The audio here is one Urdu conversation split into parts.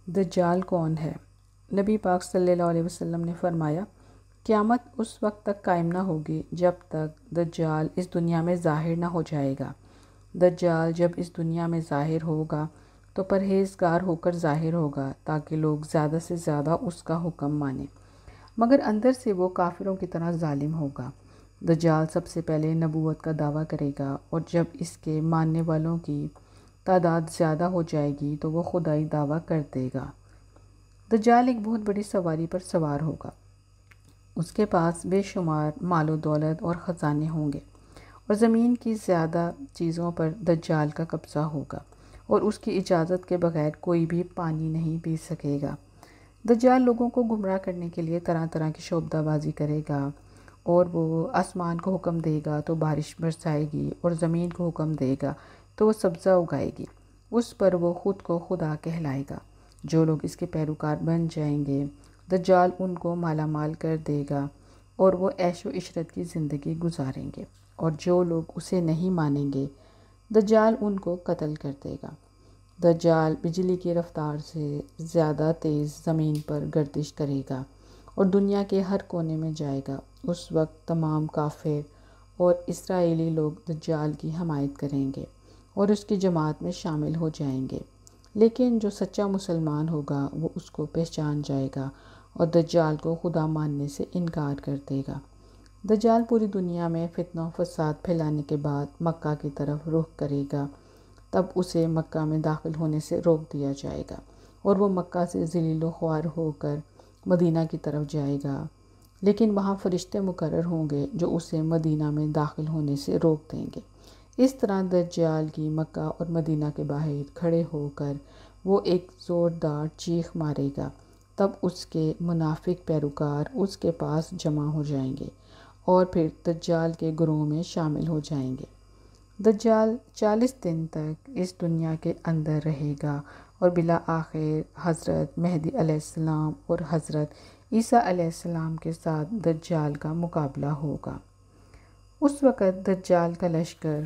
دجال کون ہے؟ نبی پاک صلی اللہ علیہ وسلم نے فرمایا، قیامت اس وقت تک قائم نہ ہوگی جب تک دجال اس دنیا میں ظاہر نہ ہو جائے گا۔ دجال جب اس دنیا میں ظاہر ہوگا تو پرہیزگار ہو کر ظاہر ہوگا تاکہ لوگ زیادہ سے زیادہ اس کا حکم مانیں، مگر اندر سے وہ کافروں کی طرح ظالم ہوگا۔ دجال سب سے پہلے نبوت کا دعویٰ کرے گا اور جب اس کے ماننے والوں کی تعداد زیادہ ہو جائے گی تو وہ خدائی دعویٰ کر دے گا۔ دجال ایک بہت بڑی سواری پر سوار ہوگا۔ اس کے پاس بے شمار مال و دولت اور خزانے ہوں گے، اور زمین کی زیادہ چیزوں پر دجال کا قبضہ ہوگا، اور اس کی اجازت کے بغیر کوئی بھی پانی نہیں پی سکے گا۔ دجال لوگوں کو گمراہ کرنے کے لیے طرح طرح کی شعبدہ بازی کرے گا، اور وہ آسمان کو حکم دے گا تو بارش برسائے گی، اور زمین کو حکم دے گا تو وہ سبزہ اگائے گی۔ اس پر وہ خود کو خدا کہلائے گا۔ جو لوگ اس کے پیروکار بن جائیں گے، دجال ان کو مالا مال کر دے گا اور وہ عیش و عشرت کی زندگی گزاریں گے، اور جو لوگ اسے نہیں مانیں گے، دجال ان کو قتل کر دے گا۔ دجال بجلی کی رفتار سے زیادہ تیز زمین پر گردش کرے گا اور دنیا کے ہر کونے میں جائے گا۔ اس وقت تمام کافر اور اسرائیلی لوگ دجال کی حمایت کریں گے اور اس کی جماعت میں شامل ہو جائیں گے، لیکن جو سچا مسلمان ہوگا وہ اس کو پہچان جائے گا اور دجال کو خدا ماننے سے انکار کر دے گا۔ دجال پوری دنیا میں فتنہ و فساد پھیلانے کے بعد مکہ کی طرف رخ کرے گا، تب اسے مکہ میں داخل ہونے سے روک دیا جائے گا اور وہ مکہ سے ذلیل و خوار ہو کر مدینہ کی طرف جائے گا، لیکن وہاں فرشتے مقرر ہوں گے جو اسے مدینہ میں داخل ہونے سے روک دیں گے۔ اس طرح دجال کی مکہ اور مدینہ کے باہر کھڑے ہو کر وہ ایک زوردار چیخ مارے گا، تب اس کے منافق پیروکار اس کے پاس جمع ہو جائیں گے اور پھر دجال کے گروہ میں شامل ہو جائیں گے۔ دجال 40 دن تک اس دنیا کے اندر رہے گا اور بالآخر حضرت مہدی علیہ السلام اور حضرت عیسیٰ علیہ السلام کے ساتھ دجال کا مقابلہ ہوگا۔ اس وقت دجال کا لشکر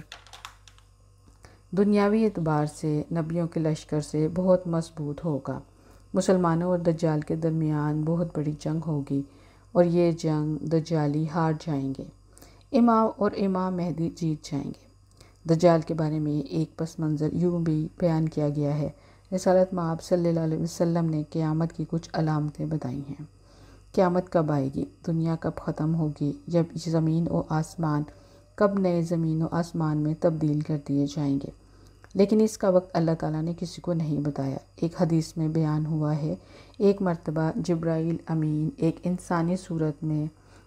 دنیاوی اعتبار سے نبیوں کے لشکر سے بہت مضبوط ہوگا۔ مسلمانوں اور دجال کے درمیان بہت بڑی جنگ ہوگی اور یہ جنگ دجالی ہار جائیں گے، امام اور امام مہدی جیت جائیں گے۔ دجال کے بارے میں ایک پس منظر یوں بھی بیان کیا گیا ہے۔ رسالت مآب صلی اللہ علیہ وسلم نے قیامت کی کچھ علامتیں بتائی ہیں۔ قیامت کب آئے گی؟ دنیا کب ختم ہوگی؟ جب زمین و آسمان کب نئے زمین و آسمان میں تبدیل کر دیے جائیں گے؟ لیکن اس کا وقت اللہ تعالیٰ نے کسی کو نہیں بتایا۔ ایک حدیث میں بیان ہوا ہے، ایک مرتبہ جبرائیل امین ایک انسانی صورت میں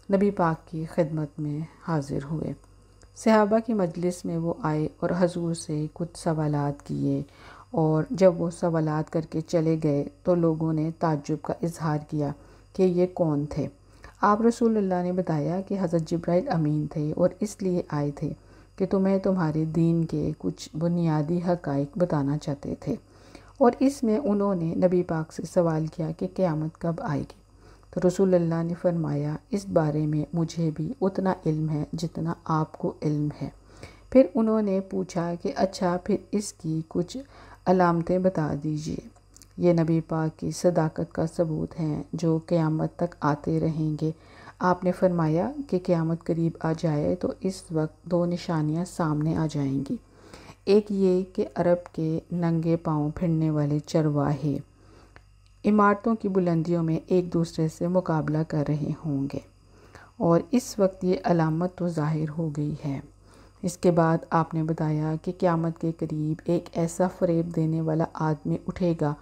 نبی پاک کی خدمت میں حاضر ہوئے۔ صحابہ کی مجلس میں وہ آئے اور حضور سے کچھ سوالات کیے، اور جب وہ سوالات کر کے چلے گئے تو لوگوں نے تعجب کا اظہار کیا کہ یہ کون تھے۔ آپ رسول اللہ نے بتایا کہ حضرت جبرائیل امین تھے اور اس لیے آئے تھے کہ تمہیں تمہارے دین کے کچھ بنیادی حقائق بتانا چاہتے تھے، اور اس میں انہوں نے نبی پاک سے سوال کیا کہ قیامت کب آئے گی؟ تو رسول اللہ نے فرمایا، اس بارے میں مجھے بھی اتنا علم ہے جتنا آپ کو علم ہے۔ پھر انہوں نے پوچھا کہ اچھا پھر اس کی کچھ علامتیں بتا دیجئے۔ یہ نبی پاک کی صداقت کا ثبوت ہیں جو قیامت تک آتے رہیں گے۔ آپ نے فرمایا کہ قیامت قریب آ جائے تو اس وقت 2 نشانیاں سامنے آ جائیں گی۔ ایک یہ کہ عرب کے ننگے پاؤں پھرنے والے چرواہے عمارتوں کی بلندیوں میں ایک دوسرے سے مقابلہ کر رہے ہوں گے، اور اس وقت یہ علامت تو ظاہر ہو گئی ہے۔ اس کے بعد آپ نے بتایا کہ قیامت کے قریب ایک ایسا فریب دینے والا آدمی اٹھے گا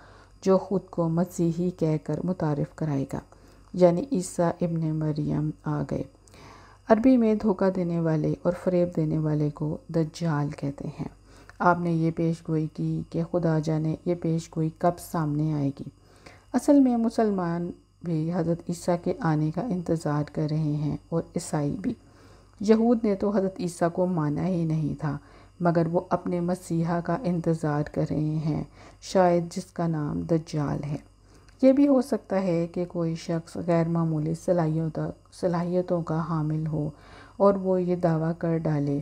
جو خود کو مسیحی کہہ کر متعارف کرائے گا، یعنی عیسیٰ ابن مریم آ گئے۔ عربی میں دھوکہ دینے والے اور فریب دینے والے کو دجال کہتے ہیں۔ آپ نے یہ پیش گوئی کی کہ خدا جانے یہ پیش گوئی کب سامنے آئے گی۔ اصل میں مسلمان بھی حضرت عیسیٰ کے آنے کا انتظار کر رہے ہیں، اور عیسائی بھی۔ یہود نے تو حضرت عیسیٰ کو مانا ہی نہیں تھا، مگر وہ اپنے مسیحا کا انتظار کر رہے ہیں، شاید جس کا نام دجال ہے۔ یہ بھی ہو سکتا ہے کہ کوئی شخص غیر معمولی صلاحیتوں کا حامل ہو اور وہ یہ دعویٰ کر ڈالے،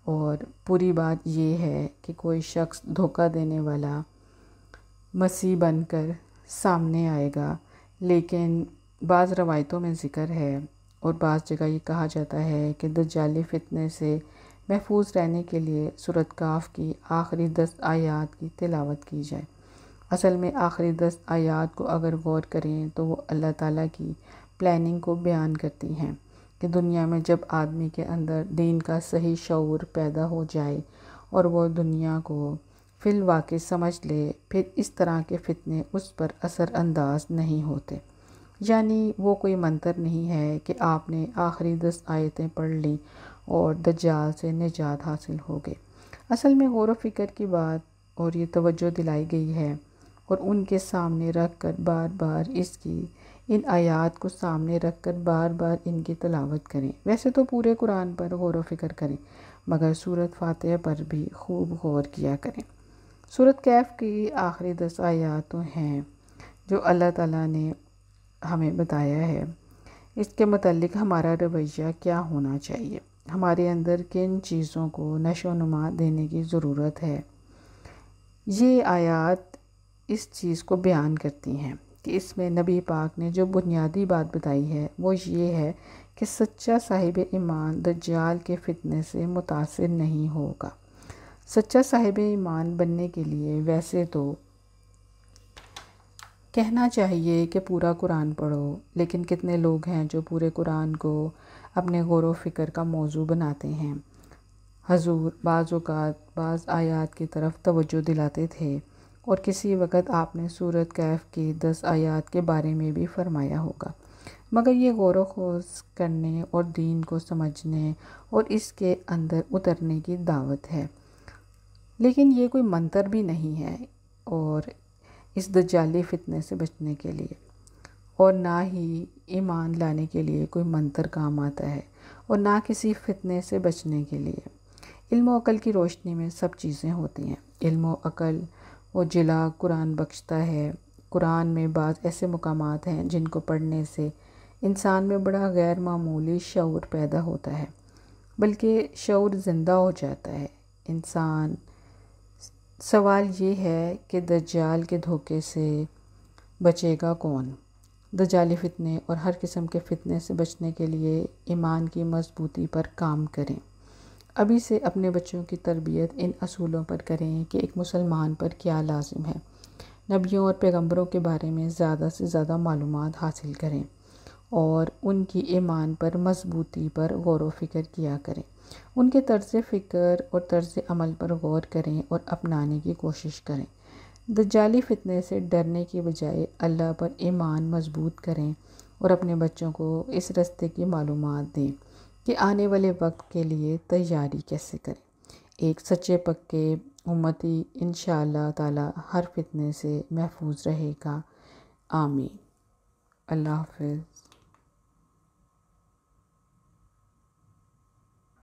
اور پوری بات یہ ہے کہ کوئی شخص دھوکہ دینے والا مسیح بن کر سامنے آئے گا، لیکن بعض روایتوں میں ذکر ہے اور بعض جگہ یہ کہا جاتا ہے کہ دجالی فتنے سے محفوظ رہنے کے لیے سورۃ کہف کی آخری 10 آیات کی تلاوت کی جائے۔ اصل میں آخری 10 آیات کو اگر غور کریں تو وہ اللہ تعالیٰ کی پلاننگ کو بیان کرتی ہیں کہ دنیا میں جب آدمی کے اندر دین کا صحیح شعور پیدا ہو جائے اور وہ دنیا کو فی الواقع سمجھ لے، پھر اس طرح کے فتنے اس پر اثر انداز نہیں ہوتے۔ یعنی وہ کوئی منتر نہیں ہے کہ آپ نے آخری 10 آیتیں پڑھ لیں اور دجال سے نجات حاصل ہو گئے۔ اصل میں غور و فکر کی بات اور یہ توجہ دلائی گئی ہے اور ان کے سامنے رکھ کر بار بار ان آیات کو سامنے رکھ کر بار بار ان کی تلاوت کریں۔ ویسے تو پورے قرآن پر غور و فکر کریں، مگر سورۃ فاتحہ پر بھی خوب غور کیا کریں۔ سورۃ کہف کی آخری 10 آیات تو ہیں جو اللہ تعالیٰ نے ہمیں بتایا ہے اس کے متعلق ہمارا رویہ کیا ہونا چاہیے، ہمارے اندر کن چیزوں کو نشو و نما دینے کی ضرورت ہے۔ یہ آیات اس چیز کو بیان کرتی ہیں کہ اس میں نبی پاک نے جو بنیادی بات بتائی ہے وہ یہ ہے کہ سچا صاحب ایمان دجال کے فتنے سے متاثر نہیں ہوگا۔ سچا صاحب ایمان بننے کے لیے ویسے تو کہنا چاہیے کہ پورا قرآن پڑھو، لیکن کتنے لوگ ہیں جو پورے قرآن کو اپنے غور و فکر کا موضوع بناتے ہیں۔ حضور بعض اوقات بعض آیات کی طرف توجہ دلاتے تھے اور کسی وقت آپ نے سورۃ کہف کی 10 آیات کے بارے میں بھی فرمایا ہوگا، مگر یہ غور و خوض کرنے اور دین کو سمجھنے اور اس کے اندر اترنے کی دعوت ہے، لیکن یہ کوئی منتر بھی نہیں ہے اور اس دجالی فتنے سے بچنے کے لیے، اور نہ ہی ایمان لانے کے لیے کوئی منتر کام آتا ہے اور نہ کسی فتنے سے بچنے کے لیے۔ علم و عقل کی روشنی میں سب چیزیں ہوتی ہیں۔ علم و عقل و جلا قرآن بخشتا ہے۔ قرآن میں بعض ایسے مقامات ہیں جن کو پڑھنے سے انسان میں بڑا غیر معمولی شعور پیدا ہوتا ہے، بلکہ شعور زندہ ہو جاتا ہے۔ انسان سوال یہ ہے کہ دجال کے دھوکے سے بچے گا کون؟ دجالی فتنے اور ہر قسم کے فتنے سے بچنے کے لیے ایمان کی مضبوطی پر کام کریں۔ ابھی سے اپنے بچوں کی تربیت ان اصولوں پر کریں کہ ایک مسلمان پر کیا لازم ہے۔ نبیوں اور پیغمبروں کے بارے میں زیادہ سے زیادہ معلومات حاصل کریں اور ان کی ایمان پر مضبوطی پر غور و فکر کیا کریں۔ ان کے طرز فکر اور طرز عمل پر غور کریں اور اپنانے کی کوشش کریں۔ دجالی فتنے سے ڈرنے کی بجائے اللہ پر ایمان مضبوط کریں اور اپنے بچوں کو اس رستے کی معلومات دیں کہ آنے والے وقت کے لیے تیاری کیسے کریں۔ ایک سچے پکے امتی انشاءاللہ تعالی ہر فتنے سے محفوظ رہے گا۔ آمین۔ اللہ حافظ۔